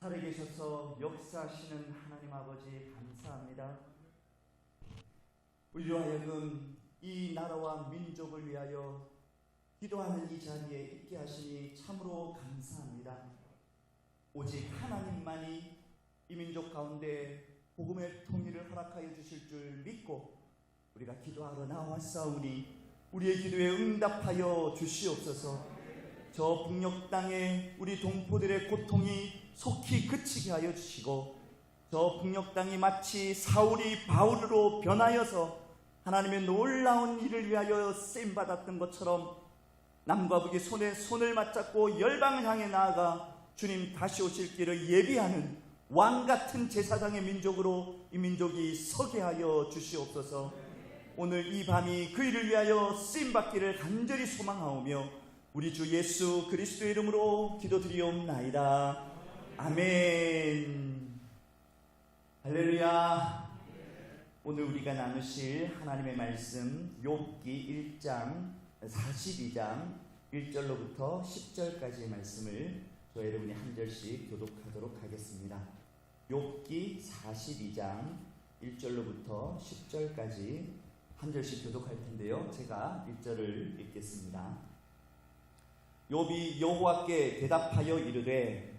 살아계셔서 역사하시는 하나님 아버지 감사합니다. 우리로 하여금 이 나라와 민족을 위하여 기도하는 이 자리에 있게 하시니 참으로 감사합니다. 오직 하나님만이 이 민족 가운데 복음의 통일을 허락하여 주실 줄 믿고 우리가 기도하러 나왔사오니 우리의 기도에 응답하여 주시옵소서. 저 북녘 땅에 우리 동포들의 고통이 속히 그치게 하여 주시고, 저 북녘 땅이 마치 사울이 바울로 변하여서 하나님의 놀라운 일을 위하여 쓰임받았던 것처럼 남과 북이 손에 손을 맞잡고 열방을 향해 나아가 주님 다시 오실 길을 예비하는 왕같은 제사장의 민족으로 이 민족이 서게 하여 주시옵소서. 오늘 이 밤이 그 일을 위하여 쓰임받기를 간절히 소망하오며 우리 주 예수 그리스도의 이름으로 기도드리옵나이다. 아멘. 할렐루야. 오늘 우리가 나누실 하나님의 말씀 욥기 1장 42장 1절로부터 10절까지의 말씀을 저희 여러분이 한 절씩 교독하도록 하겠습니다. 욥기 42장 1절로부터 10절까지 한 절씩 교독할 텐데요, 제가 1절을 읽겠습니다. 욥이 여호와께 대답하여 이르되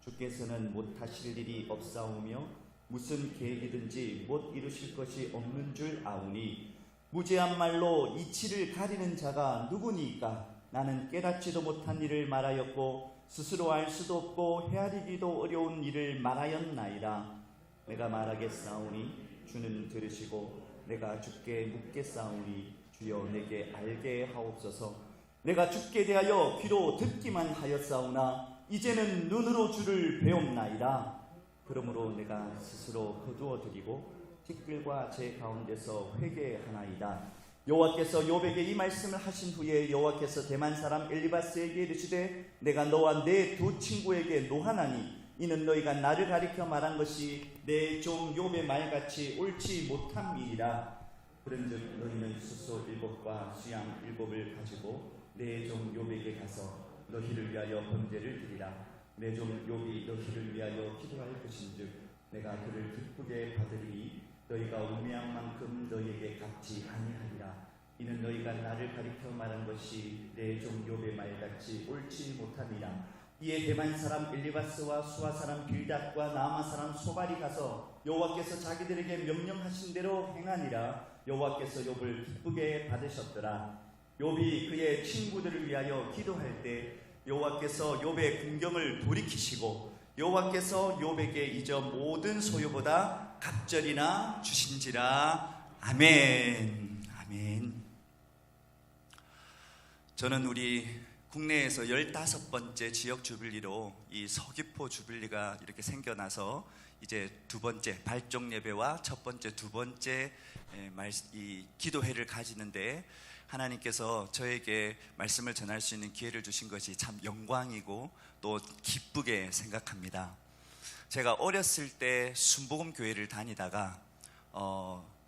주께서는 못하실 일이 없사오며 무슨 계획이든지 못 이루실 것이 없는 줄 아오니 무죄한 말로 이치를 가리는 자가 누구니까? 나는 깨닫지도 못한 일을 말하였고 스스로 알 수도 없고 헤아리기도 어려운 일을 말하였나이다. 내가 말하겠사오니 주는 들으시고 내가 주께 묻겠사오니 주여 내게 알게 하옵소서. 내가 주께 대하여 귀로 듣기만 하였사오나 이제는 눈으로 주를 배옵나이다. 그러므로 내가 스스로 거두어 드리고 티끌과 제 가운데서 회개하나이다. 여호와께서 욥에게 이 말씀을 하신 후에 여호와께서 대만 사람 엘리바스에게 이르시되 내가 너와 내 두 친구에게 노하나니 이는 너희가 나를 가리켜 말한 것이 내 종 욥의 말같이 옳지 못함이니라. 그런즉 너희는 수소 7과 수양 7을 가지고 내 종 욥에게 가서 너희를 위하여 번제를 드리라. 내 종 욥이 너희를 위하여 기도할 것인즉 내가 그를 기쁘게 받으리니 너희가 우매한 만큼 너희에게 갚지 아니하리라. 이는 너희가 나를 가리켜 말한 것이 내 종 욥의 말같이 옳지 못함이라. 이에 대만 사람 엘리바스와 수아 사람 빌닷과 나아마 사람 소발이 가서 여호와께서 자기들에게 명령하신 대로 행하니라. 여호와께서 욥을 기쁘게 받으셨더라. 욥이 그의 친구들을 위하여 기도할 때 여호와께서 욥의 궁경을 돌이키시고 여호와께서 욥에게 이저 모든 소유보다 갑절이나 주신지라. 아멘. 아멘. 저는 우리 국내에서 15번째 지역 주빌리로 이 서귀포 주빌리가 이렇게 생겨나서 이제 두 번째 발종 예배와 첫 번째, 두 번째 이 기도회를 가지는데 하나님께서 저에게 말씀을 전할 수 있는 기회를 주신 것이 참 영광이고 또 기쁘게 생각합니다. 제가 어렸을 때 순복음교회를 다니다가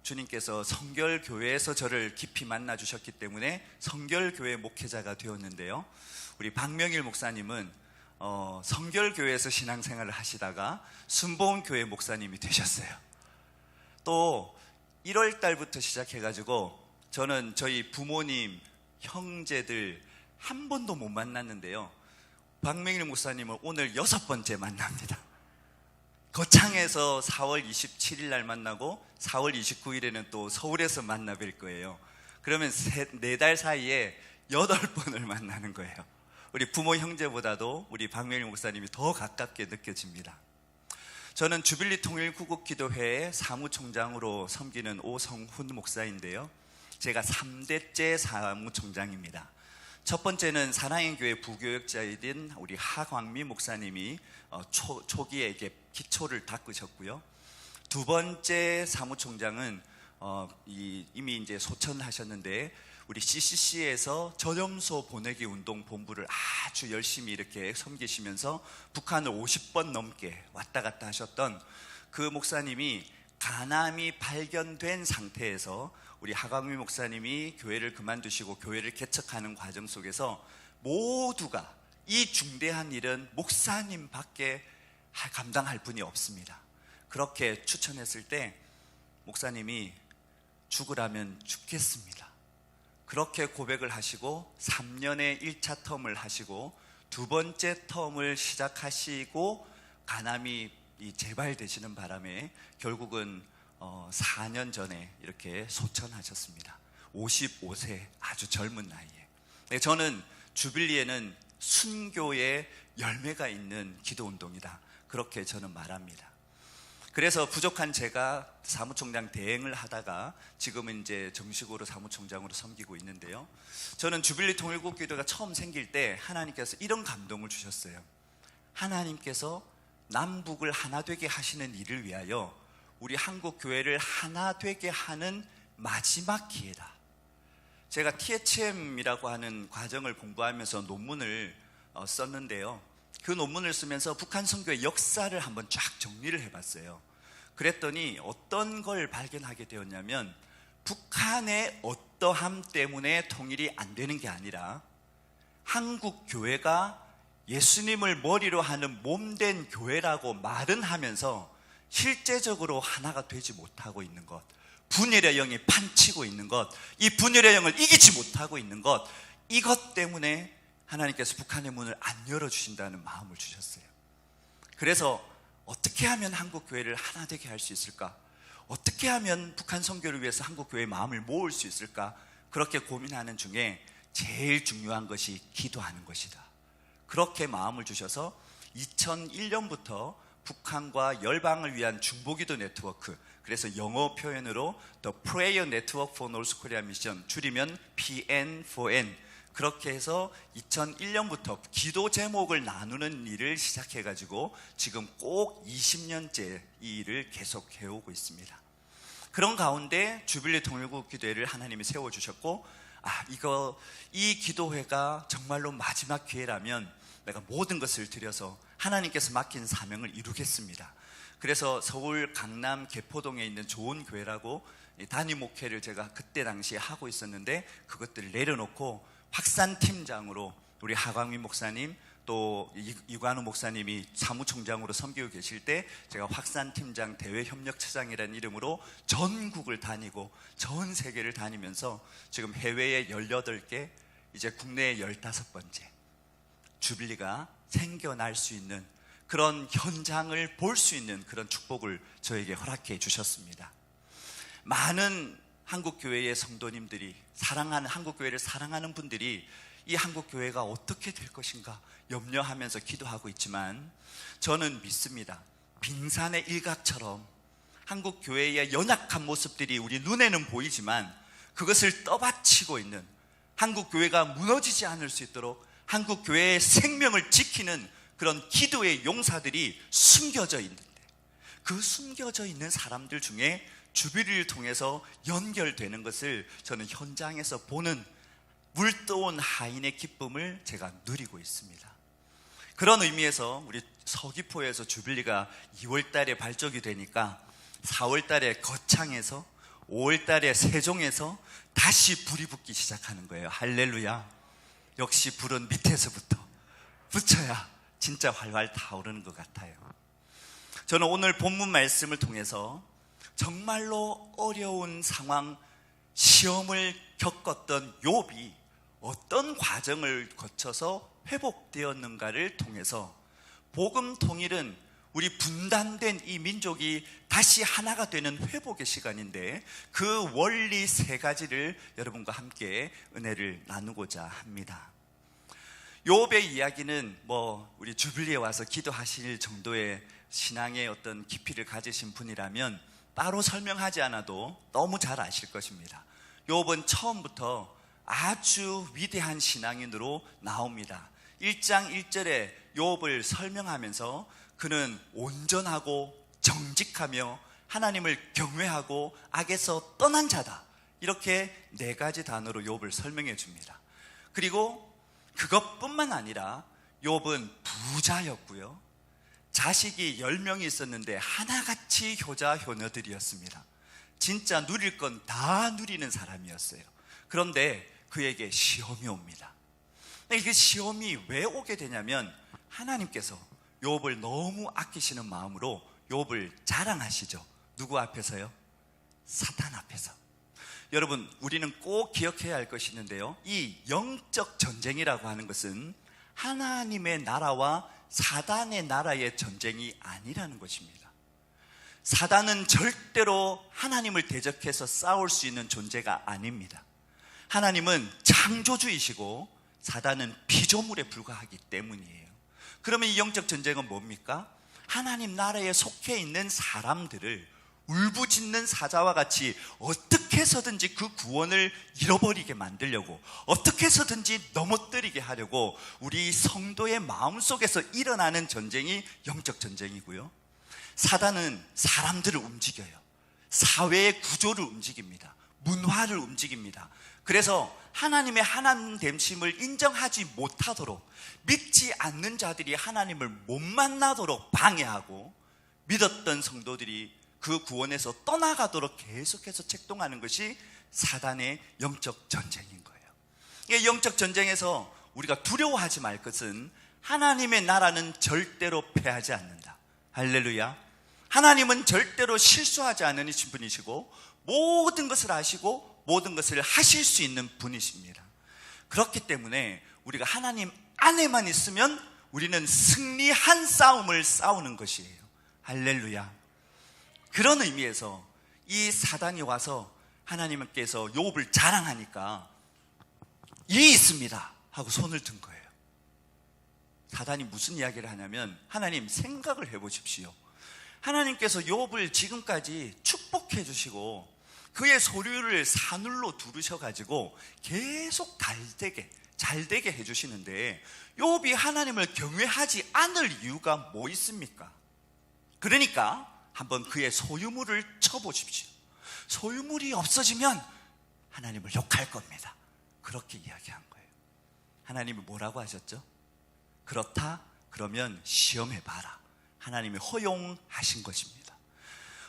주님께서 성결교회에서 저를 깊이 만나 주셨기 때문에 성결교회 목회자가 되었는데요, 우리 박명일 목사님은 성결교회에서 신앙생활을 하시다가 순복음교회 목사님이 되셨어요. 또 1월 달부터 시작해가지고 저는 저희 부모님, 형제들 한 번도 못 만났는데요, 박명일 목사님을 오늘 6번째 만납니다. 거창에서 4월 27일 날 만나고 4월 29일에는 또 서울에서 만나 뵐 거예요. 그러면 4달 사이에 8번을 만나는 거예요. 우리 부모 형제보다도 우리 박명일 목사님이 더 가깝게 느껴집니다. 저는 주빌리 통일구국기도회의 사무총장으로 섬기는 오성훈 목사인데요, 제가 3대째 사무총장입니다. 첫 번째는 사랑의 교회 부교역자이신 우리 하광미 목사님이 초기에 이렇게 기초를 닦으셨고요. 두 번째 사무총장은 이미 이제 소천하셨는데 우리 CCC에서 전염소 보내기 운동 본부를 아주 열심히 이렇게 섬기시면서 북한을 50번 넘게 왔다 갔다 하셨던 그 목사님이 간암이 발견된 상태에서 우리 하광미 목사님이 교회를 그만두시고 교회를 개척하는 과정 속에서 모두가 이 중대한 일은 목사님밖에 감당할 분이 없습니다. 그렇게 추천했을 때 목사님이 죽으라면 죽겠습니다. 그렇게 고백을 하시고 3년의 1차 텀을 하시고 두 번째 텀을 시작하시고 간암이 재발되시는 바람에 결국은 4년 전에 이렇게 소천하셨습니다. 55세 아주 젊은 나이에. 저는 주빌리에는 순교의 열매가 있는 기도운동이다, 그렇게 저는 말합니다. 그래서 부족한 제가 사무총장 대행을 하다가 지금은 이제 정식으로 사무총장으로 섬기고 있는데요, 저는 주빌리 통일국 기도가 처음 생길 때 하나님께서 이런 감동을 주셨어요. 하나님께서 남북을 하나 되게 하시는 일을 위하여 우리 한국 교회를 하나 되게 하는 마지막 기회다. 제가 THM이라고 하는 과정을 공부하면서 논문을 썼는데요, 그 논문을 쓰면서 북한 선교의 역사를 한번 쫙 정리를 해봤어요. 그랬더니 어떤 걸 발견하게 되었냐면, 북한의 어떠함 때문에 통일이 안 되는 게 아니라 한국 교회가 예수님을 머리로 하는 몸된 교회라고 말은 하면서 실제적으로 하나가 되지 못하고 있는 것, 분열의 영이 판치고 있는 것, 이 분열의 영을 이기지 못하고 있는 것, 이것 때문에 하나님께서 북한의 문을 안 열어주신다는 마음을 주셨어요. 그래서 어떻게 하면 한국 교회를 하나 되게 할 수 있을까? 어떻게 하면 북한 선교를 위해서 한국 교회의 마음을 모을 수 있을까? 그렇게 고민하는 중에 제일 중요한 것이 기도하는 것이다, 그렇게 마음을 주셔서 2001년부터 북한과 열방을 위한 중보기도 네트워크, 그래서 영어 표현으로 The Prayer Network for North Korea Mission, 줄이면 PN4N, 그렇게 해서 2001년부터 기도 제목을 나누는 일을 시작해가지고 지금 꼭 20년째 이 일을 계속 해오고 있습니다. 그런 가운데 주빌리 통일국 기도회를 하나님이 세워주셨고, 이 기도회가 정말로 마지막 기회라면 내가 모든 것을 들여서 하나님께서 맡긴 사명을 이루겠습니다. 그래서 서울 강남 개포동에 있는 좋은 교회라고 단임 목회를 제가 그때 당시에 하고 있었는데, 그것들을 내려놓고 확산팀장으로 우리 하광민 목사님, 또 이관우 목사님이 사무총장으로 섬기고 계실 때 제가 확산팀장 대외협력처장이라는 이름으로 전국을 다니고 전 세계를 다니면서 지금 해외에 18개, 이제 국내에 15번째 주빌리가 생겨날 수 있는 그런 현장을 볼 수 있는 그런 축복을 저에게 허락해 주셨습니다. 많은 한국교회의 성도님들이, 한국교회를 사랑하는 분들이 이 한국교회가 어떻게 될 것인가 염려하면서 기도하고 있지만, 저는 믿습니다. 빙산의 일각처럼 한국교회의 연약한 모습들이 우리 눈에는 보이지만 그것을 떠받치고 있는, 한국교회가 무너지지 않을 수 있도록 한국교회의 생명을 지키는 그런 기도의 용사들이 숨겨져 있는데, 그 숨겨져 있는 사람들 중에 주비리를 통해서 연결되는 것을 저는 현장에서 보는 물떠온 하인의 기쁨을 제가 누리고 있습니다. 그런 의미에서 우리 서귀포에서 주빌리가 2월 달에 발족이 되니까 4월 달에 거창에서 5월 달에 세종에서 다시 불이 붙기 시작하는 거예요. 할렐루야. 역시 불은 밑에서부터 붙여야 진짜 활활 타오르는 것 같아요. 저는 오늘 본문 말씀을 통해서 정말로 어려운 상황, 시험을 겪었던 욥이 어떤 과정을 거쳐서 회복되었는가를 통해서 복음 통일은 우리 분단된 이 민족이 다시 하나가 되는 회복의 시간인데, 그 원리 3가지를 여러분과 함께 은혜를 나누고자 합니다. 욥의 이야기는 우리 주빌리에 와서 기도하실 정도의 신앙의 어떤 깊이를 가지신 분이라면 따로 설명하지 않아도 너무 잘 아실 것입니다. 욥은 처음부터 아주 위대한 신앙인으로 나옵니다. 1장 1절에 욥을 설명하면서 그는 온전하고 정직하며 하나님을 경외하고 악에서 떠난 자다, 이렇게 4가지 단어로 욥을 설명해 줍니다. 그리고 그것뿐만 아니라 욥은 부자였고요, 자식이 10명이 있었는데 하나같이 효자 효녀들이었습니다. 진짜 누릴 건 다 누리는 사람이었어요. 그런데 그에게 시험이 옵니다. 이 시험이 왜 오게 되냐면, 하나님께서 욥을 너무 아끼시는 마음으로 욥을 자랑하시죠. 누구 앞에서요? 사탄 앞에서. 여러분, 우리는 꼭 기억해야 할 것이 있는데요, 이 영적 전쟁이라고 하는 것은 하나님의 나라와 사단의 나라의 전쟁이 아니라는 것입니다. 사단은 절대로 하나님을 대적해서 싸울 수 있는 존재가 아닙니다. 하나님은 창조주이시고 사단은 피조물에 불과하기 때문이에요. 그러면 이 영적 전쟁은 뭡니까? 하나님 나라에 속해 있는 사람들을 울부짖는 사자와 같이 어떻게 해서든지 그 구원을 잃어버리게 만들려고, 어떻게 해서든지 넘어뜨리게 하려고 우리 성도의 마음속에서 일어나는 전쟁이 영적 전쟁이고요, 사단은 사람들을 움직여요. 사회의 구조를 움직입니다. 문화를 움직입니다. 그래서 하나님의 하나됨심을 인정하지 못하도록, 믿지 않는 자들이 하나님을 못 만나도록 방해하고, 믿었던 성도들이 그 구원에서 떠나가도록 계속해서 책동하는 것이 사단의 영적 전쟁인 거예요. 이 영적 전쟁에서 우리가 두려워하지 말 것은 하나님의 나라는 절대로 패하지 않는다. 할렐루야. 하나님은 절대로 실수하지 않으신 분이시고 모든 것을 아시고 모든 것을 하실 수 있는 분이십니다. 그렇기 때문에 우리가 하나님 안에만 있으면 우리는 승리한 싸움을 싸우는 것이에요. 할렐루야. 그런 의미에서 이 사단이 와서 하나님께서 욥을 자랑하니까 이 있습니다 하고 손을 든 거예요. 사단이 무슨 이야기를 하냐면, 하나님 생각을 해보십시오. 하나님께서 욥을 지금까지 축복해 주시고 그의 소유를 사늘로 두르셔가지고 계속 잘되게 해주시는데 욥이 하나님을 경외하지 않을 이유가 뭐 있습니까? 그러니까 한번 그의 소유물을 쳐보십시오. 소유물이 없어지면 하나님을 욕할 겁니다. 그렇게 이야기한 거예요. 하나님이 뭐라고 하셨죠? 그렇다 그러면 시험해봐라. 하나님이 허용하신 것입니다.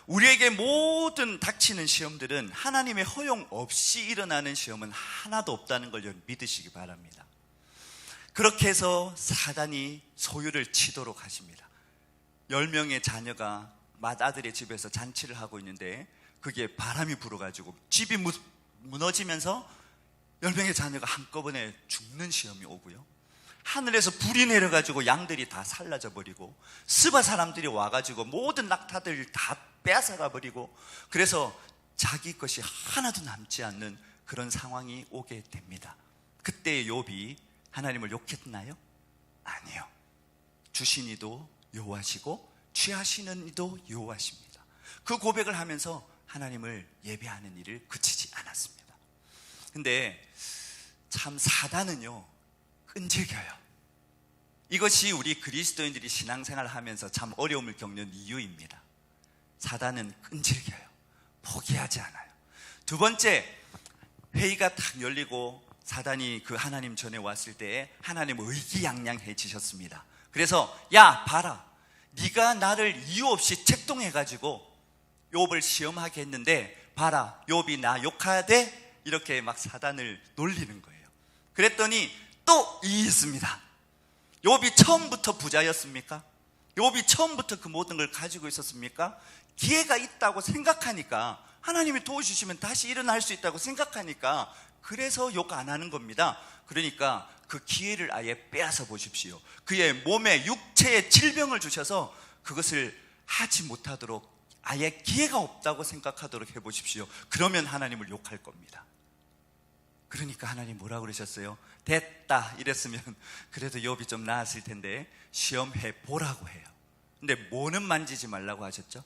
우리에게 모든 닥치는 시험들은 하나님의 허용 없이 일어나는 시험은 하나도 없다는 걸 믿으시기 바랍니다. 그렇게 해서 사단이 소유를 치도록 하십니다. 10명의 자녀가 맏아들의 집에서 잔치를 하고 있는데 그게 바람이 불어가지고 집이 무너지면서 10명의 자녀가 한꺼번에 죽는 시험이 오고요, 하늘에서 불이 내려가지고 양들이 다 살라져 버리고, 스바 사람들이 와가지고 모든 낙타들 다 빼앗아가 버리고, 그래서 자기 것이 하나도 남지 않는 그런 상황이 오게 됩니다. 그때 욥이 하나님을 욕했나요? 아니요. 주신 이도 여호와시고 취하시는 이도 여호와십니다. 그 고백을 하면서 하나님을 예배하는 일을 그치지 않았습니다. 근데 참 사단은요 끈질겨요. 이것이 우리 그리스도인들이 신앙생활을 하면서 참 어려움을 겪는 이유입니다. 사단은 끈질겨요. 포기하지 않아요. 두 번째, 회의가 딱 열리고 사단이 그 하나님 전에 왔을 때 하나님은 의기양양해지셨습니다. 그래서 야 봐라, 네가 나를 이유 없이 책동해가지고 욥을 시험하게 했는데 봐라, 욥이 나 욕하되, 이렇게 막 사단을 놀리는 거예요. 그랬더니 또 있습니다. 욥이 처음부터 부자였습니까? 욥이 처음부터 그 모든 걸 가지고 있었습니까? 기회가 있다고 생각하니까, 하나님이 도와주시면 다시 일어날 수 있다고 생각하니까 그래서 욕 안 하는 겁니다. 그러니까 그 기회를 아예 빼앗아 보십시오. 그의 몸에 육체의 질병을 주셔서 그것을 하지 못하도록 아예 기회가 없다고 생각하도록 해보십시오. 그러면 하나님을 욕할 겁니다. 그러니까 하나님 뭐라고 그러셨어요? 됐다 이랬으면 그래도 욥이 좀 나았을 텐데 시험해 보라고 해요. 근데 뭐는 만지지 말라고 하셨죠?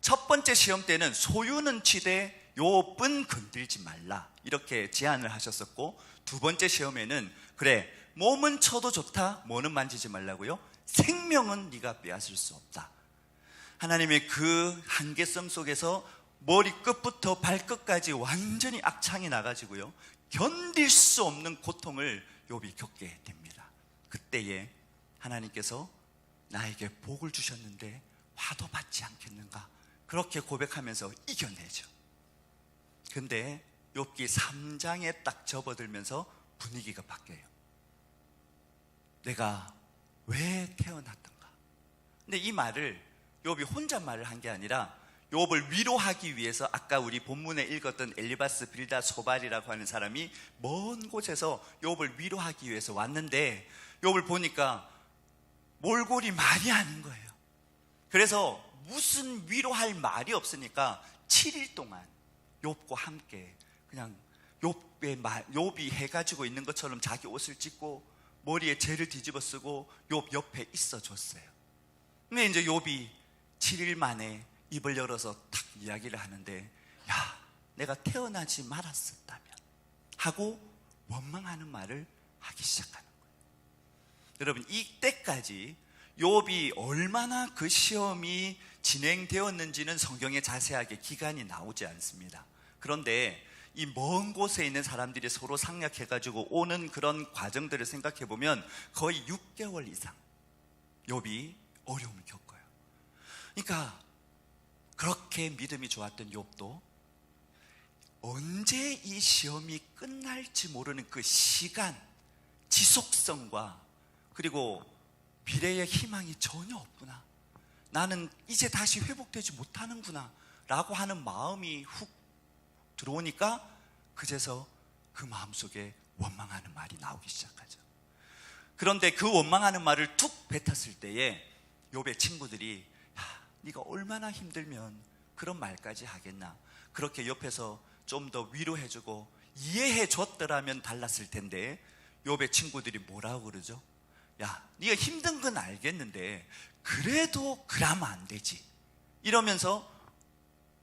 첫 번째 시험 때는 소유는 치되 욥은 건들지 말라 이렇게 제안을 하셨었고, 두 번째 시험에는 그래 몸은 쳐도 좋다, 뭐는 만지지 말라고요? 생명은 네가 빼앗을 수 없다. 하나님의 그 한계성 속에서 머리끝부터 발끝까지 완전히 악창이 나가지고요, 견딜 수 없는 고통을 욥이 겪게 됩니다. 그때에 하나님께서 나에게 복을 주셨는데 화도 받지 않겠는가, 그렇게 고백하면서 이겨내죠. 근데 욥기 3장에 딱 접어들면서 분위기가 바뀌어요. 내가 왜 태어났던가? 근데 이 말을 욥이 혼자 말을 한 게 아니라 욥을 위로하기 위해서 아까 우리 본문에 읽었던 엘리바스 빌다 소발이라고 하는 사람이 먼 곳에서 욥을 위로하기 위해서 왔는데 욥을 보니까 몰골이 말이 아닌 거예요. 그래서 무슨 위로할 말이 없으니까 7일 동안 욥과 함께 그냥 욥이 해가지고 있는 것처럼 자기 옷을 찢고 머리에 재를 뒤집어 쓰고 욥 옆에 있어 줬어요. 근데 이제 욥이 7일 만에 입을 열어서 탁 이야기를 하는데, 야, 내가 태어나지 말았었다면 하고 원망하는 말을 하기 시작하는 거예요. 여러분, 이때까지 욥이 얼마나 그 시험이 진행되었는지는 성경에 자세하게 기간이 나오지 않습니다. 그런데 이 먼 곳에 있는 사람들이 서로 상략해가지고 오는 그런 과정들을 생각해 보면 거의 6개월 이상 욥이 어려움을 겪어요. 그러니까 그렇게 믿음이 좋았던 욥도 언제 이 시험이 끝날지 모르는 그 시간, 지속성과 그리고 미래의 희망이 전혀 없구나, 나는 이제 다시 회복되지 못하는구나 라고 하는 마음이 훅 들어오니까 그제서 그 마음속에 원망하는 말이 나오기 시작하죠. 그런데 그 원망하는 말을 툭 뱉었을 때에 욥의 친구들이, 야, 네가 얼마나 힘들면 그런 말까지 하겠나, 그렇게 옆에서 좀 더 위로해주고 이해해줬더라면 달랐을 텐데 욥의 친구들이 뭐라고 그러죠? 야, 네가 힘든 건 알겠는데 그래도 그러면 안 되지, 이러면서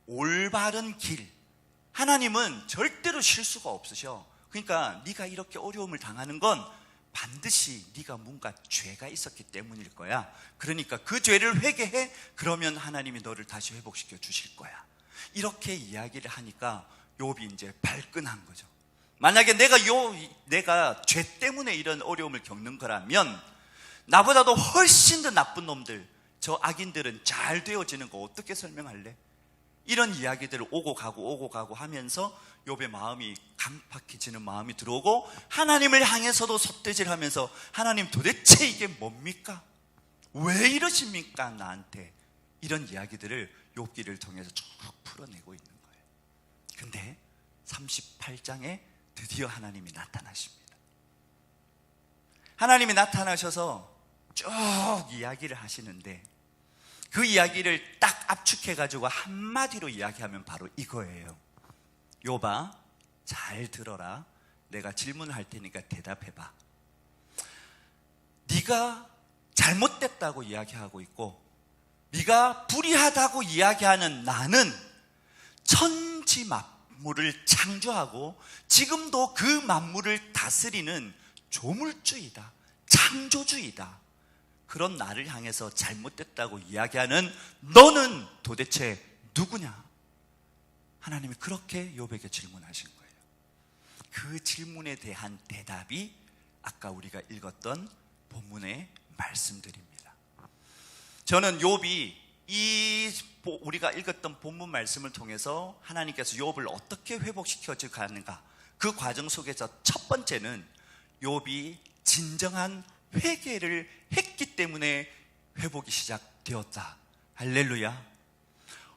올바른 길, 하나님은 절대로 실수가 없으셔. 그러니까 네가 이렇게 어려움을 당하는 건 반드시 네가 뭔가 죄가 있었기 때문일 거야. 그러니까 그 죄를 회개해. 그러면 하나님이 너를 다시 회복시켜 주실 거야. 이렇게 이야기를 하니까 욥이 이제 발끈한 거죠. 만약에 내가 죄 때문에 이런 어려움을 겪는 거라면 나보다도 훨씬 더 나쁜 놈들, 저 악인들은 잘 되어지는 거 어떻게 설명할래? 이런 이야기들을 오고 가고 하면서 욥의 마음이 강팍해지는 마음이 들어오고, 하나님을 향해서도 삿대질하면서 하나님 도대체 이게 뭡니까? 왜 이러십니까 나한테? 이런 이야기들을 욥기를 통해서 쭉 풀어내고 있는 거예요. 근데 38장에 드디어 하나님이 나타나십니다. 하나님이 나타나셔서 쭉 이야기를 하시는데 그 이야기를 딱 압축해가지고 한마디로 이야기하면 바로 이거예요. 욥아, 잘 들어라. 내가 질문할 테니까 대답해봐. 네가 잘못됐다고 이야기하고 있고 네가 불의하다고 이야기하는 나는 천지 만물을 창조하고 지금도 그 만물을 다스리는 조물주이다, 창조주이다. 그런 나를 향해서 잘못됐다고 이야기하는 너는 도대체 누구냐? 하나님이 그렇게 욥에게 질문하신 거예요. 그 질문에 대한 대답이 아까 우리가 읽었던 본문의 말씀들입니다. 저는 욥이 우리가 읽었던 본문 말씀을 통해서 하나님께서 욥을 어떻게 회복시켜 가는가, 그 과정 속에서 첫 번째는 욥이 진정한 회개를 했기 때문에 회복이 시작되었다. 할렐루야.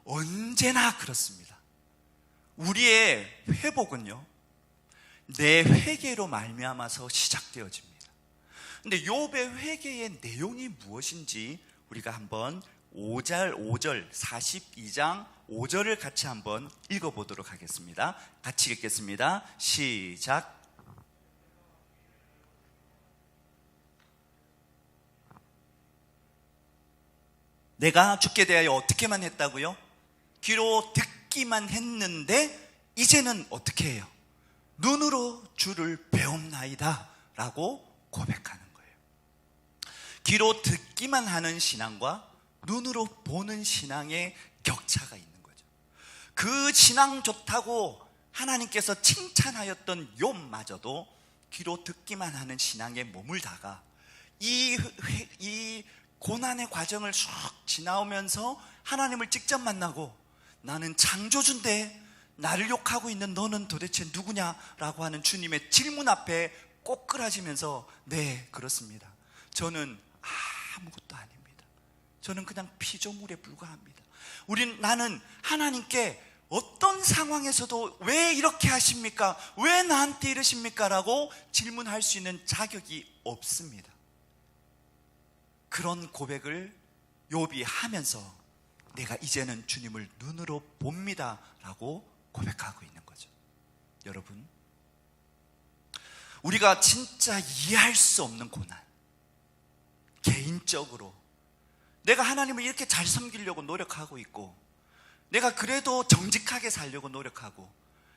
언제나 그렇습니다. 우리의 회복은요, 내 회개로 말미암아서 시작되어집니다. 근데 욥의 회개의 내용이 무엇인지 우리가 한번 5절 42장 5절을 같이 한번 읽어보도록 하겠습니다. 같이 읽겠습니다. 시작. 내가 죽게 대하여 어떻게만 했다고요? 귀로 듣기만 했는데 이제는 어떻게 해요? 눈으로 주를 배움나이다 라고 고백하는 거예요. 귀로 듣기만 하는 신앙과 눈으로 보는 신앙의 격차가 있는 거죠. 그 신앙 좋다고 하나님께서 칭찬하였던 욥마저도 귀로 듣기만 하는 신앙에 머물다가 이 고난의 과정을 쭉 지나오면서 하나님을 직접 만나고, 나는 창조주인데 나를 욕하고 있는 너는 도대체 누구냐라고 하는 주님의 질문 앞에 꼬꾸라지면서, 네, 그렇습니다. 저는 아무것도 아닙니다. 저는 그냥 피조물에 불과합니다. 나는 하나님께 어떤 상황에서도 왜 이렇게 하십니까? 왜 나한테 이러십니까? 라고 질문할 수 있는 자격이 없습니다. 그런 고백을 욥이 하면서 내가 이제는 주님을 눈으로 봅니다 라고 고백하고 있는 거죠. 여러분, 우리가 진짜 이해할 수 없는 고난, 개인적으로 내가 하나님을 이렇게 잘 섬기려고 노력하고 있고, 내가 그래도 정직하게 살려고 노력하고,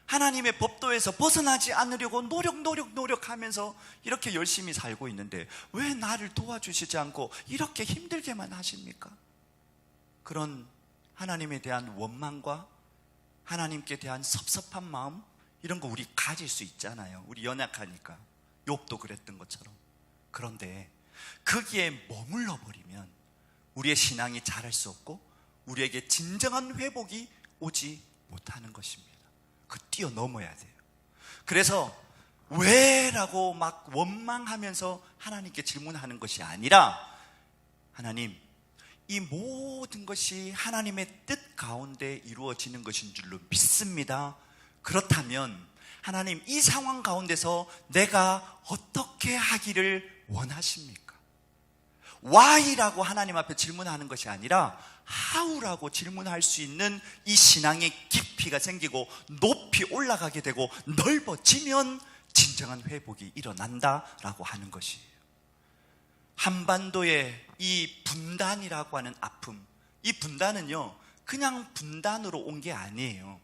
하나님의 법도에서 벗어나지 않으려고 노력하면서 이렇게 열심히 살고 있는데 왜 나를 도와주시지 않고 이렇게 힘들게만 하십니까? 그런 하나님에 대한 원망과 하나님께 대한 섭섭한 마음, 이런 거 우리 가질 수 있잖아요. 우리 연약하니까. 욥도 그랬던 것처럼. 그런데 거기에 머물러 버리면 우리의 신앙이 자랄 수 없고 우리에게 진정한 회복이 오지 못하는 것입니다. 그 뛰어넘어야 돼요. 그래서 왜? 라고 막 원망하면서 하나님께 질문하는 것이 아니라, 하나님, 이 모든 것이 하나님의 뜻 가운데 이루어지는 것인 줄로 믿습니다. 그렇다면 하나님, 이 상황 가운데서 내가 어떻게 하기를 원하십니까? Why라고 하나님 앞에 질문하는 것이 아니라 How라고 질문할 수 있는 이 신앙의 깊이가 생기고 높이 올라가게 되고 넓어지면 진정한 회복이 일어난다라고 하는 것이에요. 한반도의 이 분단이라고 하는 아픔, 이 분단은요 그냥 분단으로 온 게 아니에요.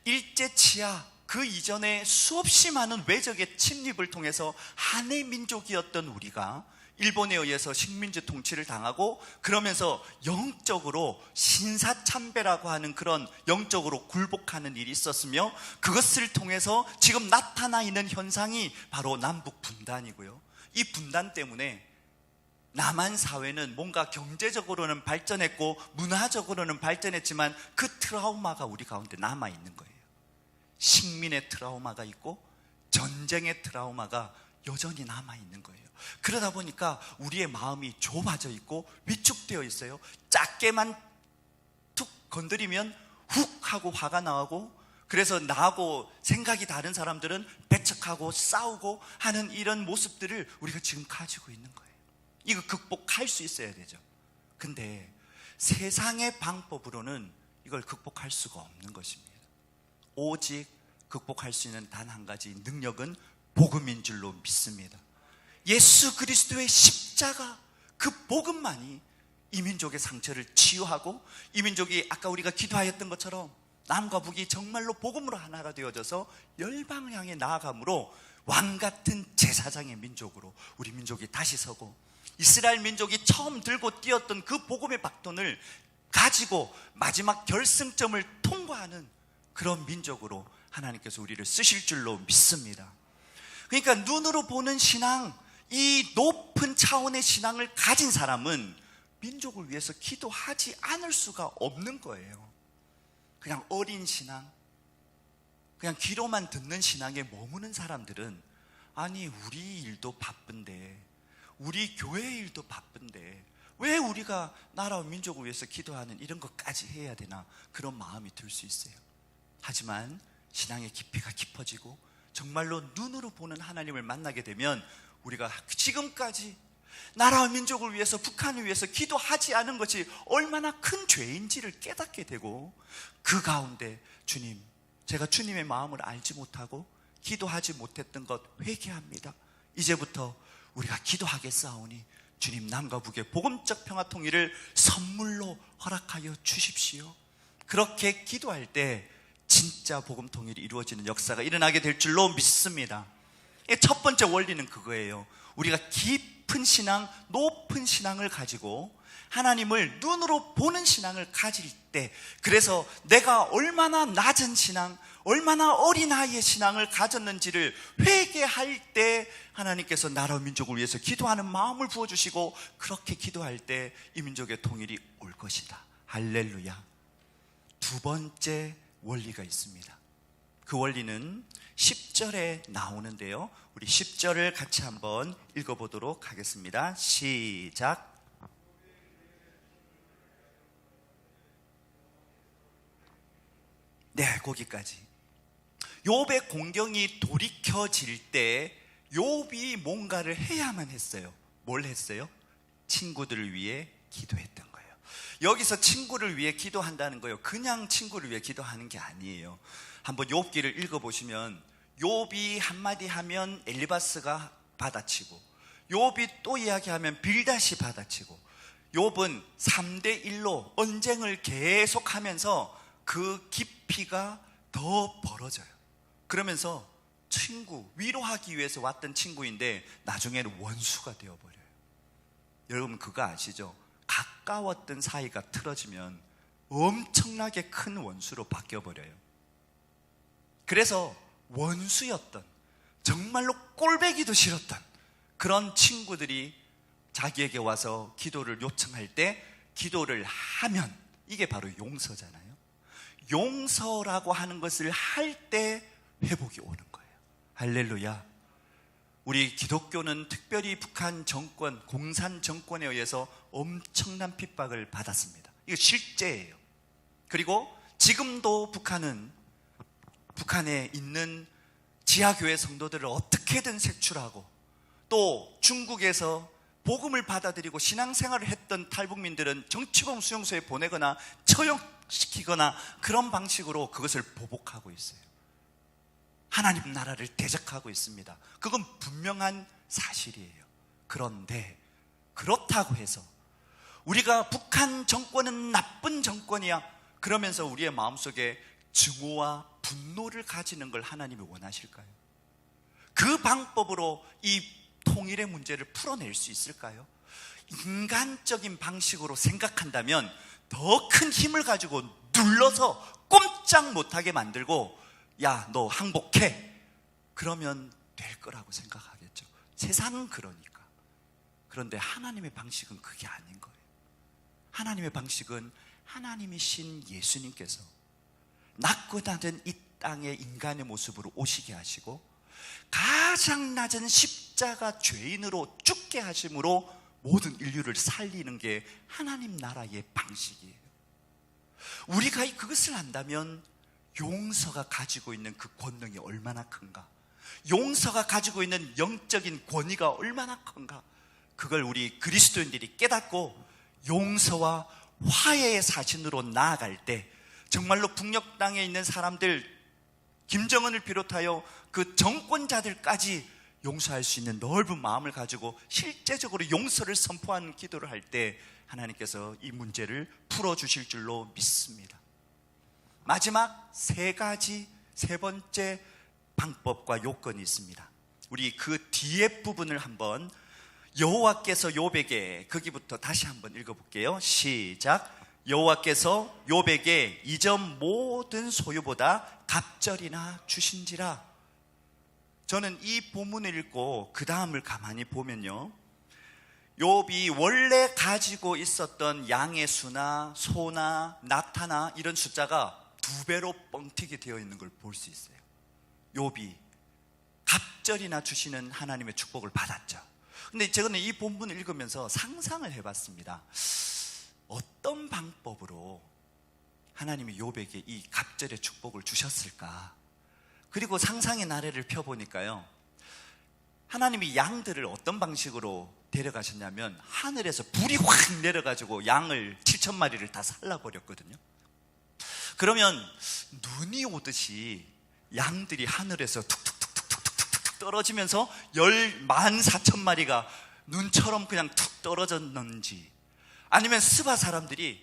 일제치하 그 이전에 수없이 많은 외적의 침입을 통해서 한의 민족이었던 우리가 일본에 의해서 식민지 통치를 당하고, 그러면서 영적으로 신사참배라고 하는 그런 영적으로 굴복하는 일이 있었으며, 그것을 통해서 지금 나타나 있는 현상이 바로 남북 분단이고요. 이 분단 때문에 남한 사회는 뭔가 경제적으로는 발전했고 문화적으로는 발전했지만 그 트라우마가 우리 가운데 남아있는 거예요. 식민의 트라우마가 있고 전쟁의 트라우마가 여전히 남아있는 거예요. 그러다 보니까 우리의 마음이 좁아져 있고 위축되어 있어요. 작게만 툭 건드리면 훅 하고 화가 나고, 그래서 나하고 생각이 다른 사람들은 배척하고 싸우고 하는 이런 모습들을 우리가 지금 가지고 있는 거예요. 이거 극복할 수 있어야 되죠. 근데 세상의 방법으로는 이걸 극복할 수가 없는 것입니다. 오직 극복할 수 있는 단 한 가지 능력은 복음인 줄로 믿습니다. 예수 그리스도의 십자가, 그 복음만이 이 민족의 상처를 치유하고, 이 민족이 아까 우리가 기도하였던 것처럼 남과 북이 정말로 복음으로 하나가 되어져서 열방을 향해 나아감으로 왕같은 제사장의 민족으로 우리 민족이 다시 서고, 이스라엘 민족이 처음 들고 뛰었던 그 복음의 바톤을 가지고 마지막 결승점을 통과하는 그런 민족으로 하나님께서 우리를 쓰실 줄로 믿습니다. 그러니까 눈으로 보는 신앙, 이 높은 차원의 신앙을 가진 사람은 민족을 위해서 기도하지 않을 수가 없는 거예요. 그냥 어린 신앙, 그냥 귀로만 듣는 신앙에 머무는 사람들은, 아니 우리 일도 바쁜데, 우리 교회 일도 바쁜데 왜 우리가 나라와 민족을 위해서 기도하는 이런 것까지 해야 되나, 그런 마음이 들 수 있어요. 하지만 신앙의 깊이가 깊어지고 정말로 눈으로 보는 하나님을 만나게 되면 우리가 지금까지 나라와 민족을 위해서, 북한을 위해서 기도하지 않은 것이 얼마나 큰 죄인지를 깨닫게 되고, 그 가운데 주님, 제가 주님의 마음을 알지 못하고 기도하지 못했던 것 회개합니다. 이제부터 우리가 기도하겠사오니 주님, 남과 북의 복음적 평화 통일을 선물로 허락하여 주십시오. 그렇게 기도할 때 진짜 복음 통일이 이루어지는 역사가 일어나게 될 줄로 믿습니다. 첫 번째 원리는 그거예요. 우리가 깊은 신앙, 높은 신앙을 가지고 하나님을 눈으로 보는 신앙을 가질 때, 그래서 내가 얼마나 낮은 신앙, 얼마나 어린아이의 신앙을 가졌는지를 회개할 때 하나님께서 나라와 민족을 위해서 기도하는 마음을 부어주시고, 그렇게 기도할 때 이 민족의 통일이 올 것이다. 할렐루야. 두 번째 원리가 있습니다. 그 원리는 10절에 나오는데요, 우리 10절을 같이 한번 읽어보도록 하겠습니다. 시작. 네, 거기까지. 욥의 공경이 돌이켜질 때 욥이 뭔가를 해야만 했어요. 뭘 했어요? 친구들을 위해 기도했던 거예요. 여기서 친구를 위해 기도한다는 거예요. 그냥 친구를 위해 기도하는 게 아니에요. 한번 욥기를 읽어보시면 욥이 한마디 하면 엘리바스가 받아치고, 욥이 또 이야기하면 빌닷이 받아치고, 욥은 3대1로 언쟁을 계속하면서 그 깊이가 더 벌어져요. 그러면서 친구, 위로하기 위해서 왔던 친구인데 나중에는 원수가 되어버려요. 여러분 그거 아시죠? 가까웠던 사이가 틀어지면 엄청나게 큰 원수로 바뀌어버려요. 그래서 원수였던, 정말로 꼴배기도 싫었던 그런 친구들이 자기에게 와서 기도를 요청할 때 기도를 하면 이게 바로 용서잖아요. 용서라고 하는 것을 할 때 회복이 오는 거예요. 할렐루야. 우리 기독교는 특별히 북한 정권, 공산 정권에 의해서 엄청난 핍박을 받았습니다. 이거 실제예요. 그리고 지금도 북한에 있는 지하교회 성도들을 어떻게든 색출하고, 또 중국에서 복음을 받아들이고 신앙생활을 했던 탈북민들은 정치범 수용소에 보내거나 처형시키거나 그런 방식으로 그것을 보복하고 있어요. 하나님 나라를 대적하고 있습니다. 그건 분명한 사실이에요. 그런데 그렇다고 해서 우리가 북한 정권은 나쁜 정권이야 그러면서 우리의 마음속에 증오와 분노를 가지는 걸 하나님이 원하실까요? 그 방법으로 이 통일의 문제를 풀어낼 수 있을까요? 인간적인 방식으로 생각한다면 더 큰 힘을 가지고 눌러서 꼼짝 못하게 만들고, 야, 너 항복해, 그러면 될 거라고 생각하겠죠. 세상은 그러니까. 그런데 하나님의 방식은 그게 아닌 거예요. 하나님의 방식은 하나님이신 예수님께서 낮고 낮은 이 땅의 인간의 모습으로 오시게 하시고 가장 낮은 십자가 죄인으로 죽게 하심으로 모든 인류를 살리는 게 하나님 나라의 방식이에요. 우리가 그것을 안다면 용서가 가지고 있는 그 권능이 얼마나 큰가, 용서가 가지고 있는 영적인 권위가 얼마나 큰가, 그걸 우리 그리스도인들이 깨닫고 용서와 화해의 사신으로 나아갈 때 정말로 북녘 땅에 있는 사람들, 김정은을 비롯하여 그 정권자들까지 용서할 수 있는 넓은 마음을 가지고 실제적으로 용서를 선포하는 기도를 할 때 하나님께서 이 문제를 풀어주실 줄로 믿습니다. 마지막 세 번째 방법과 요건이 있습니다. 우리 그 뒤에 부분을 한번, 여호와께서 욥에게, 거기부터 다시 한번 읽어볼게요. 시작. 여호와께서 욥에게 이전 모든 소유보다 갑절이나 주신지라. 저는 이 본문을 읽고 그 다음을 가만히 보면요, 욥이 원래 가지고 있었던 양의 수나 소나 낙타나 이런 숫자가 2배로 뻥튀기 되어 있는 걸 볼 수 있어요. 욥이 갑절이나 주시는 하나님의 축복을 받았죠. 근데 저는 이 본문을 읽으면서 상상을 해봤습니다. 어떤 방법으로 하나님이 욥에게 이 갑절의 축복을 주셨을까? 그리고 상상의 나래를 펴보니까요, 하나님이 양들을 어떤 방식으로 데려가셨냐면 하늘에서 불이 확 내려가지고 양을 7,000마리를 다 살라버렸거든요. 그러면 눈이 오듯이 양들이 하늘에서 툭툭툭툭툭툭 떨어지면서 14,000마리가 눈처럼 그냥 툭 떨어졌는지, 아니면 스바 사람들이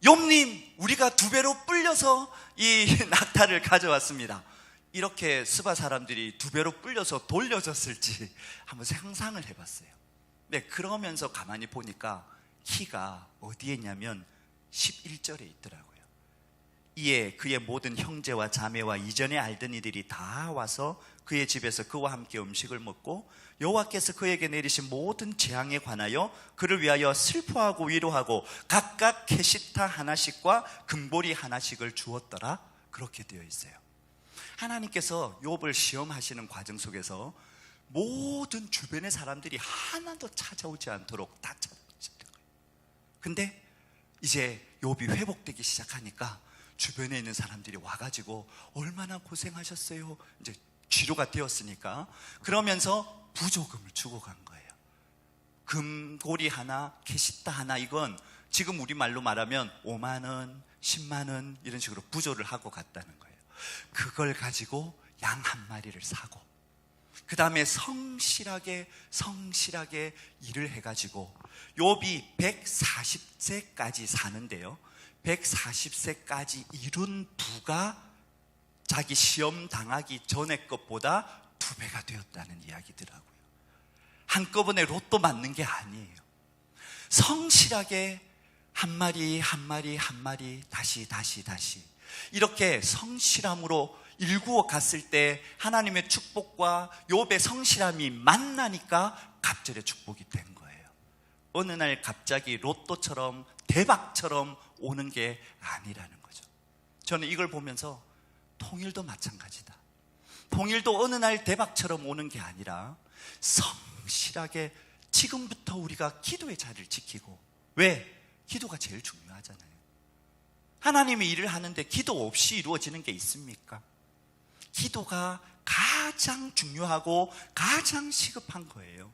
욥님, 우리가 2배로 불려서 이 낙타를 가져왔습니다, 이렇게 스바 사람들이 2배로 불려서 돌려줬을지 한번 상상을 해봤어요. 네, 그러면서 가만히 보니까 키가 어디에 있냐면 11절에 있더라고요. 이에 그의 모든 형제와 자매와 이전에 알던 이들이 다 와서 그의 집에서 그와 함께 음식을 먹고 여호와께서 그에게 내리신 모든 재앙에 관하여 그를 위하여 슬퍼하고 위로하고 각각 캐시타 하나씩과 금보리 하나씩을 주었더라. 그렇게 되어 있어요. 하나님께서 욥을 시험하시는 과정 속에서 모든 주변의 사람들이 하나도 찾아오지 않도록 다 찾아오셨던 거예요. 근데 이제 욥이 회복되기 시작하니까 주변에 있는 사람들이 와가지고 얼마나 고생하셨어요. 이제 치료가 되었으니까. 그러면서 부조금을 주고 간 거예요. 금고리 하나, 캐시타 하나, 이건 지금 우리말로 말하면 5만 원, 10만 원 이런 식으로 부조를 하고 갔다는 거예요. 그걸 가지고 양 한 마리를 사고, 그 다음에 성실하게 일을 해가지고 욥이 140세까지 사는데요, 140세까지 이룬 부가 자기 시험 당하기 전에 것보다 2배가 되었다는 이야기더라고요. 한꺼번에 로또 맞는 게 아니에요. 성실하게 한 마리 다시 이렇게 성실함으로 일구어 갔을 때 하나님의 축복과 욥의 성실함이 만나니까 갑절의 축복이 된 거예요. 어느 날 갑자기 로또처럼 대박처럼 오는 게 아니라는 거죠. 저는 이걸 보면서 통일도 마찬가지다. 통일도 어느 날 대박처럼 오는 게 아니라 성실하게 지금부터 우리가 기도의 자리를 지키고, 왜? 기도가 제일 중요하잖아요. 하나님이 일을 하는데 기도 없이 이루어지는 게 있습니까? 기도가 가장 중요하고 가장 시급한 거예요.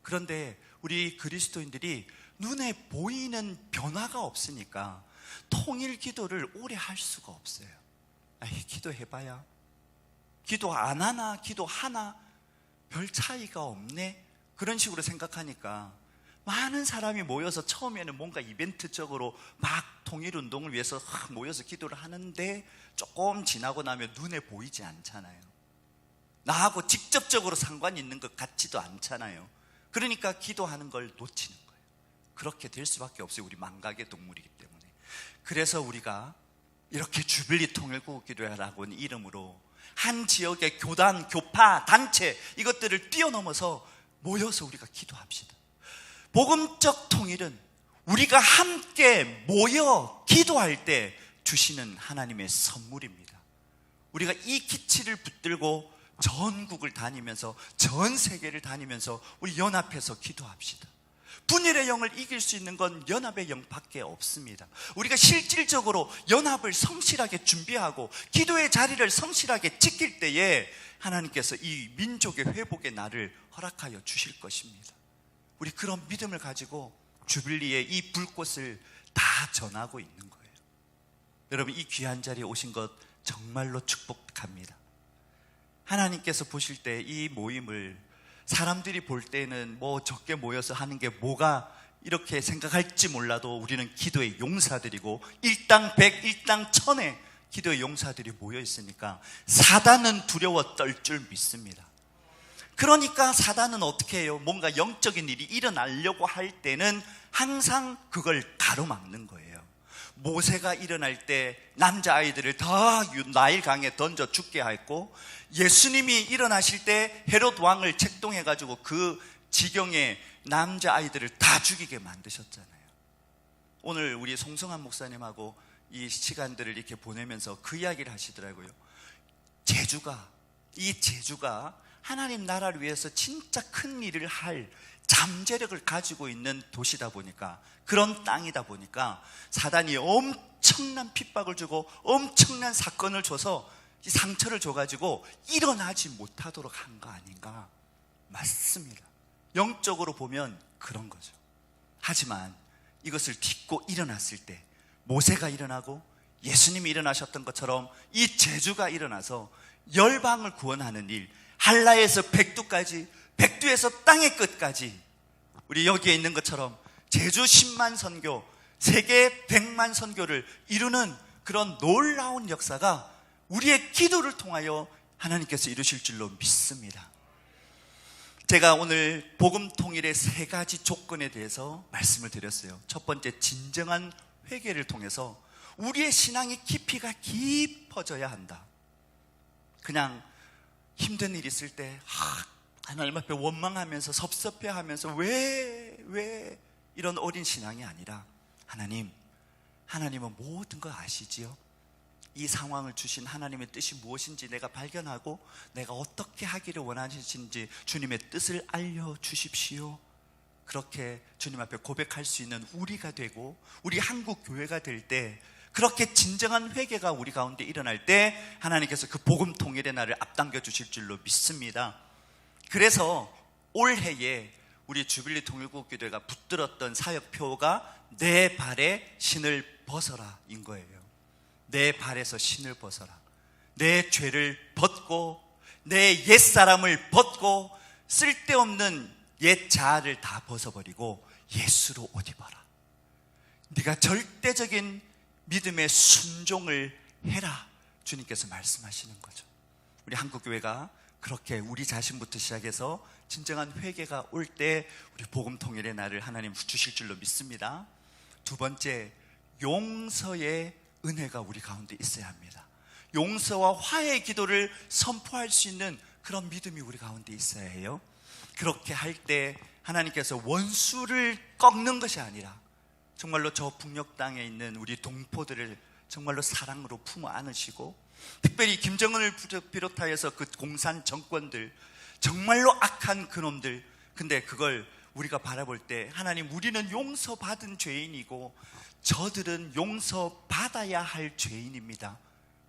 그런데 우리 그리스도인들이 눈에 보이는 변화가 없으니까 통일 기도를 오래 할 수가 없어요. 기도해봐야, 기도 안 하나 기도하나 별 차이가 없네, 그런 식으로 생각하니까 많은 사람이 모여서 처음에는 뭔가 이벤트적으로 막 통일운동을 위해서 모여서 기도를 하는데 조금 지나고 나면 눈에 보이지 않잖아요. 나하고 직접적으로 상관이 있는 것 같지도 않잖아요. 그러니까 기도하는 걸 놓치는 거예요. 그렇게 될 수밖에 없어요. 우리 망각의 동물이기 때문에. 그래서 우리가 이렇게 주빌리 통일구기도회라고는 이름으로 한 지역의 교단, 교파, 단체, 이것들을 뛰어넘어서 모여서 우리가 기도합시다. 복음적 통일은 우리가 함께 모여 기도할 때 주시는 하나님의 선물입니다. 우리가 이 기치를 붙들고 전국을 다니면서, 전 세계를 다니면서 우리 연합해서 기도합시다. 분열의 영을 이길 수 있는 건 연합의 영밖에 없습니다. 우리가 실질적으로 연합을 성실하게 준비하고 기도의 자리를 성실하게 지킬 때에 하나님께서 이 민족의 회복의 날을 허락하여 주실 것입니다. 우리 그런 믿음을 가지고 주빌리의 이 불꽃을 다 전하고 있는 거예요. 여러분, 이 귀한 자리에 오신 것 정말로 축복합니다. 하나님께서 보실 때 이 모임을, 사람들이 볼 때는 뭐 적게 모여서 하는 게 뭐가 이렇게 생각할지 몰라도 우리는 기도의 용사들이고 일당 100, 일당 1000의 기도의 용사들이 모여 있으니까 사단은 두려워 떨 줄 믿습니다. 그러니까 사단은 어떻게 해요? 뭔가 영적인 일이 일어나려고 할 때는 항상 그걸 가로막는 거예요. 모세가 일어날 때 남자아이들을 다 나일강에 던져 죽게 했고, 예수님이 일어나실 때 헤롯 왕을 책동해가지고 그 지경에 남자아이들을 다 죽이게 만드셨잖아요. 오늘 우리 송성한 목사님하고 이 시간들을 이렇게 보내면서 그 이야기를 하시더라고요. 이 제주가 하나님 나라를 위해서 진짜 큰 일을 할 잠재력을 가지고 있는 도시다 보니까, 그런 땅이다 보니까 사단이 엄청난 핍박을 주고 엄청난 사건을 줘서 이 상처를 줘가지고 일어나지 못하도록 한 거 아닌가? 맞습니다. 영적으로 보면 그런 거죠. 하지만 이것을 딛고 일어났을 때, 모세가 일어나고 예수님이 일어나셨던 것처럼 이 제주가 일어나서 열방을 구원하는 일, 한라에서 백두까지, 백두에서 땅의 끝까지, 우리 여기에 있는 것처럼 제주 10만 선교, 세계 100만 선교를 이루는 그런 놀라운 역사가 우리의 기도를 통하여 하나님께서 이루실 줄로 믿습니다. 제가 오늘 복음 통일의 3가지 조건에 대해서 말씀을 드렸어요. 첫 번째, 진정한 회개를 통해서 우리의 신앙의 깊이가 깊어져야 한다. 그냥 힘든 일 있을 때 하나님 앞에 원망하면서 섭섭해하면서 왜 이런 어린 신앙이 아니라, 하나님은 모든 거 아시지요? 이 상황을 주신 하나님의 뜻이 무엇인지 내가 발견하고 내가 어떻게 하기를 원하시는지 주님의 뜻을 알려주십시오. 그렇게 주님 앞에 고백할 수 있는 우리가 되고 우리 한국 교회가 될 때 그렇게 진정한 회개가 우리 가운데 일어날 때 하나님께서 그 복음 통일의 날을 앞당겨 주실 줄로 믿습니다. 그래서 올해에 우리 주빌리 통일국교회가 붙들었던 사역표가 내 발에 신을 벗어라 인 거예요. 내 발에서 신을 벗어라. 내 죄를 벗고 내 옛사람을 벗고 쓸데없는 옛 자아를 다 벗어버리고 예수로 옷 입어라. 네가 절대적인 믿음의 순종을 해라. 주님께서 말씀하시는 거죠. 우리 한국교회가 그렇게 우리 자신부터 시작해서 진정한 회개가 올 때 우리 복음 통일의 날을 하나님 주실 줄로 믿습니다. 두 번째, 용서의 은혜가 우리 가운데 있어야 합니다. 용서와 화해의 기도를 선포할 수 있는 그런 믿음이 우리 가운데 있어야 해요. 그렇게 할 때 하나님께서 원수를 꺾는 것이 아니라 정말로 저 북녘 땅에 있는 우리 동포들을 정말로 사랑으로 품어 안으시고, 특별히 김정은을 비롯하여서 그 공산 정권들, 정말로 악한 그놈들, 근데 그걸 우리가 바라볼 때 하나님, 우리는 용서받은 죄인이고 저들은 용서받아야 할 죄인입니다.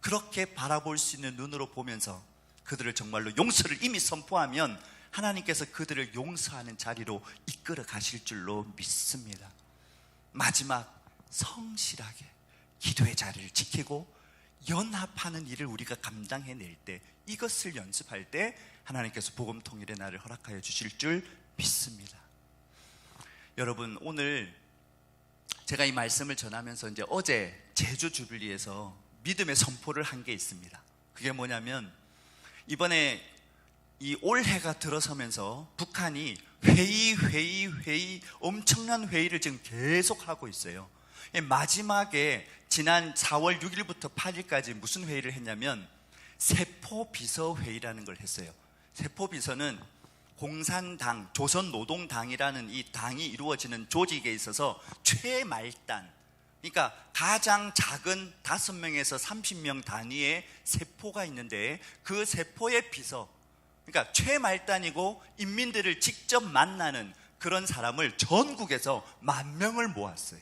그렇게 바라볼 수 있는 눈으로 보면서 그들을 정말로 용서를 이미 선포하면 하나님께서 그들을 용서하는 자리로 이끌어 가실 줄로 믿습니다. 마지막, 성실하게 기도의 자리를 지키고 연합하는 일을 우리가 감당해낼 때, 이것을 연습할 때 하나님께서 복음 통일의 날을 허락하여 주실 줄 믿습니다. 여러분, 오늘 제가 이 말씀을 전하면서 이제 어제 제주 주빌리에서 믿음의 선포를 한 게 있습니다. 그게 뭐냐면, 이번에 이 올해가 들어서면서 북한이 회의 엄청난 회의를 지금 계속 하고 있어요. 마지막에 지난 4월 6일부터 8일까지 무슨 회의를 했냐면 세포비서회의라는 걸 했어요. 세포비서는 공산당, 조선노동당이라는 이 당이 이루어지는 조직에 있어서 최말단, 그러니까 가장 작은 5명에서 30명 단위의 세포가 있는데, 그 세포의 비서, 그러니까 최말단이고 인민들을 직접 만나는 그런 사람을 전국에서 10,000명을 모았어요.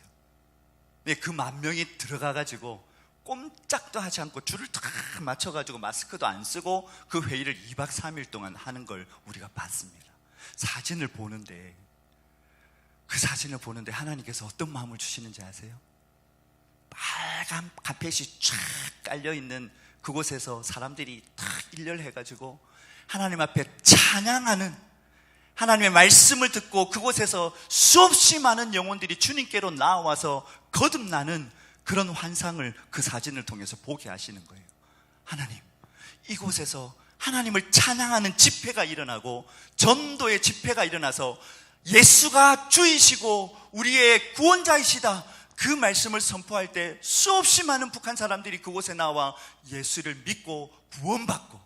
그 10,000명이 들어가가지고 꼼짝도 하지 않고 줄을 다 맞춰가지고 마스크도 안 쓰고 그 회의를 2박 3일 동안 하는 걸 우리가 봤습니다. 사진을 보는데, 그 사진을 보는데 하나님께서 어떤 마음을 주시는지 아세요? 빨간 카펫이 쫙 깔려있는 그곳에서 사람들이 탁 일렬해가지고 하나님 앞에 찬양하는, 하나님의 말씀을 듣고 그곳에서 수없이 많은 영혼들이 주님께로 나와서 거듭나는 그런 환상을 그 사진을 통해서 보게 하시는 거예요. 하나님, 이곳에서 하나님을 찬양하는 집회가 일어나고 전도의 집회가 일어나서 예수가 주이시고 우리의 구원자이시다, 그 말씀을 선포할 때 수없이 많은 북한 사람들이 그곳에 나와 예수를 믿고 구원받고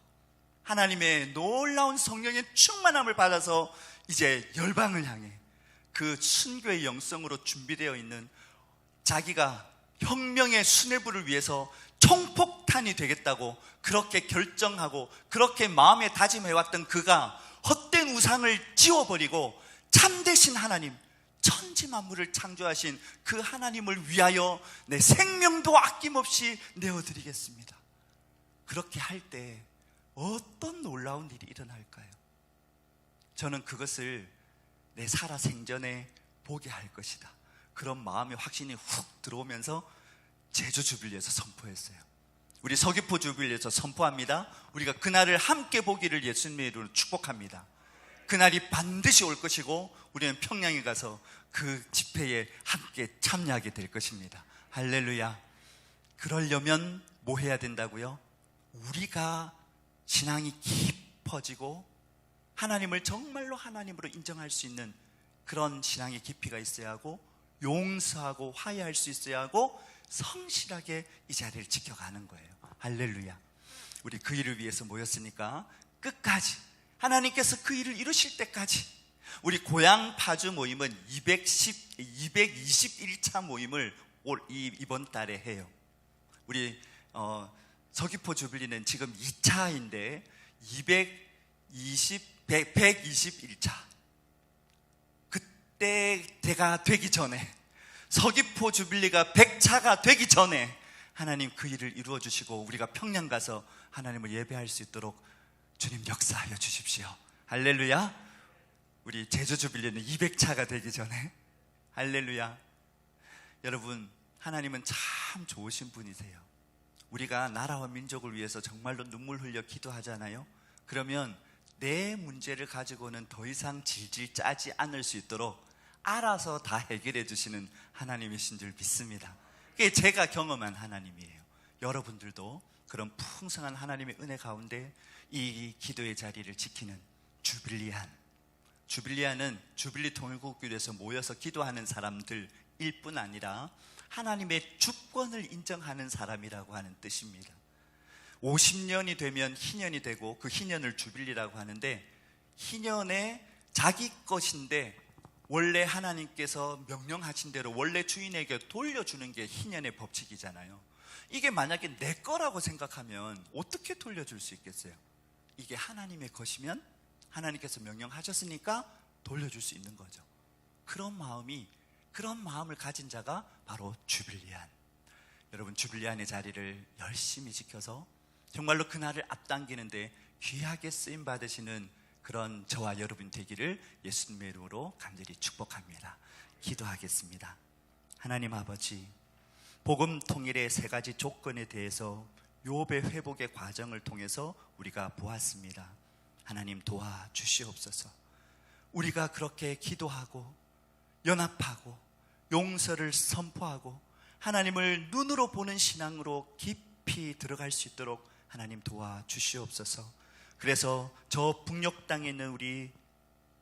하나님의 놀라운 성령의 충만함을 받아서 이제 열방을 향해 그 순교의 영성으로 준비되어 있는, 자기가 혁명의 수뇌부를 위해서 총폭탄이 되겠다고 그렇게 결정하고 그렇게 마음에 다짐해왔던 그가 헛된 우상을 지워버리고 참되신 하나님, 천지만물을 창조하신 그 하나님을 위하여 내 생명도 아낌없이 내어드리겠습니다. 그렇게 할 때 어떤 놀라운 일이 일어날까요? 저는 그것을 내 살아 생전에 보게 할 것이다, 그런 마음의 확신이 훅 들어오면서 제주 주빌리에서 선포했어요. 우리 서귀포 주빌리에서 선포합니다. 우리가 그날을 함께 보기를 예수님의 이름으로 축복합니다. 그날이 반드시 올 것이고 우리는 평양에 가서 그 집회에 함께 참여하게 될 것입니다. 할렐루야. 그러려면 뭐 해야 된다고요? 우리가 신앙이 깊어지고 하나님을 정말로 하나님으로 인정할 수 있는 그런 신앙의 깊이가 있어야 하고, 용서하고 화해할 수 있어야 하고, 성실하게 이 자리를 지켜가는 거예요. 할렐루야. 우리 그 일을 위해서 모였으니까 끝까지, 하나님께서 그 일을 이루실 때까지, 우리 고향 파주 모임은 221차 모임을 이번 달에 해요. 우리 서귀포 주빌리는 지금 2차인데 121차, 그때 때가 되기 전에, 서귀포 주빌리가 100차가 되기 전에 하나님 그 일을 이루어 주시고 우리가 평양 가서 하나님을 예배할 수 있도록 주님 역사하여 주십시오. 할렐루야. 우리 제주주빌리는 200차가 되기 전에 할렐루야. 여러분, 하나님은 참 좋으신 분이세요. 우리가 나라와 민족을 위해서 정말로 눈물 흘려 기도하잖아요. 그러면 내 문제를 가지고는 더 이상 질질 짜지 않을 수 있도록 알아서 다 해결해 주시는 하나님이신 줄 믿습니다. 그게 제가 경험한 하나님이에요. 여러분들도 그런 풍성한 하나님의 은혜 가운데 이 기도의 자리를 지키는 주빌리안은 주빌리 통일국교에서 모여서 기도하는 사람들일 뿐 아니라 하나님의 주권을 인정하는 사람이라고 하는 뜻입니다. 50년이 되면 희년이 되고 그 희년을 주빌리라고 하는데, 희년에 자기 것인데 원래 하나님께서 명령하신 대로 원래 주인에게 돌려주는 게 희년의 법칙이잖아요. 이게 만약에 내 거라고 생각하면 어떻게 돌려줄 수 있겠어요? 이게 하나님의 것이면 하나님께서 명령하셨으니까 돌려줄 수 있는 거죠. 그런 마음을 가진 자가 바로 주빌리안. 여러분, 주빌리안의 자리를 열심히 지켜서 정말로 그날을 앞당기는데 귀하게 쓰임 받으시는 그런 저와 여러분 되기를 예수님의 이름으로 간절히 축복합니다. 기도하겠습니다. 하나님 아버지, 복음 통일의 3가지 조건에 대해서 욥의 회복의 과정을 통해서 우리가 보았습니다. 하나님 도와주시옵소서. 우리가 그렇게 기도하고 연합하고 용서를 선포하고 하나님을 눈으로 보는 신앙으로 깊이 들어갈 수 있도록 하나님 도와주시옵소서. 그래서 저 북녘 땅에 있는 우리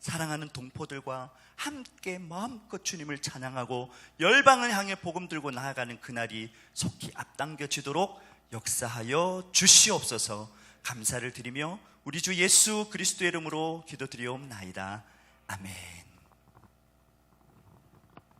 사랑하는 동포들과 함께 마음껏 주님을 찬양하고 열방을 향해 복음 들고 나아가는 그날이 속히 앞당겨지도록 역사하여 주시옵소서. 감사를 드리며 우리 주 예수 그리스도의 이름으로 기도드리옵나이다. 아멘.